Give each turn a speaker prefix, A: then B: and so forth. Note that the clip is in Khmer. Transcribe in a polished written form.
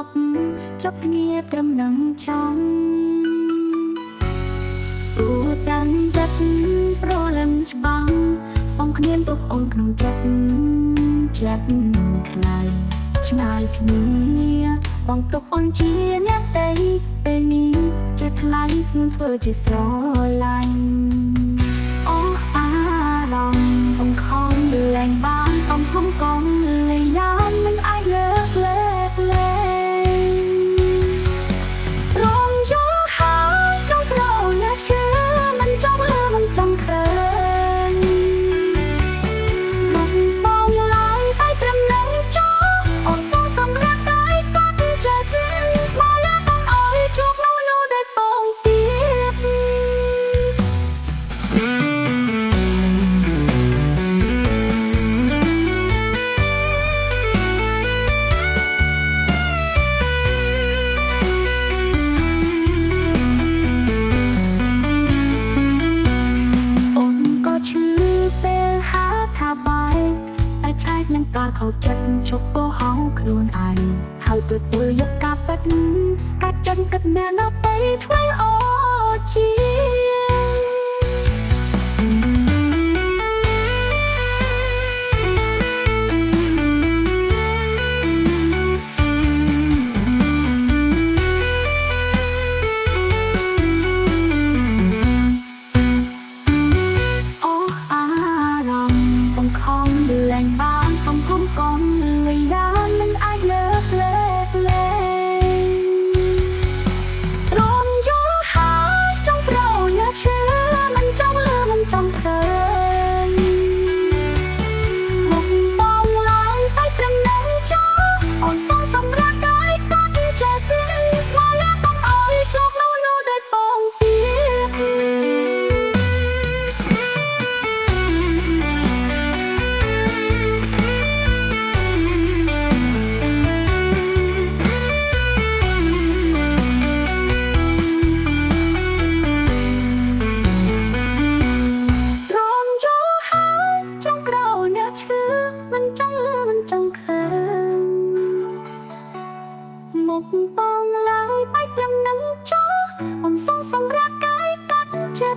A: ប់ចប់គ្នាត្រឹមនឹងចំព្រោះតាំងចិត្តប្រលឹមច្បាំងបងគ្មានទុកអូនក្នុងចិត្តចិត្តខ្លាយឆ្ងាយគ្នាបងទុកអូនជាអ្នកតីពេលនេះជាថ្លៃស្នួនធ្វើជាស្រឡាញ់អូអារម្មណ៍បងខំលែងបានបងហំកងលែងយ៉ាងមិនអាចលើកលែងរងយោហើយចង់ប្រណាឈឺមិនចង់លើមិនចង់ឃើញមកបងឡើយតែត្រឹមនឹងចោអូនសងសម្រាប់តែបាត់ចិត្តមកលើបងអើយជួបនោះដែលបងទៀតនឹងការខោចិត្តជប់ពោហងខ្លួនឯងហើយទទួលយកការប៉ັດកាត់ចិនកាត់ណែនៅទៅធ្វើអូជាអូអារម្មណ៍បងខំលែងបានkhông còn người đã nên ai lỡ lỡ rộn gió hát trong đầu nhà chưa mình trong lửa mình trong thời một bóng lái tay cầm nắng gió ồn sóng sóng ra cái có đi trẻ tim mà lá bóng ơi chốt nô để bóng tiếc một bóng lái bay cầm nắng gió ồn sóng sóng ra cái cắt chết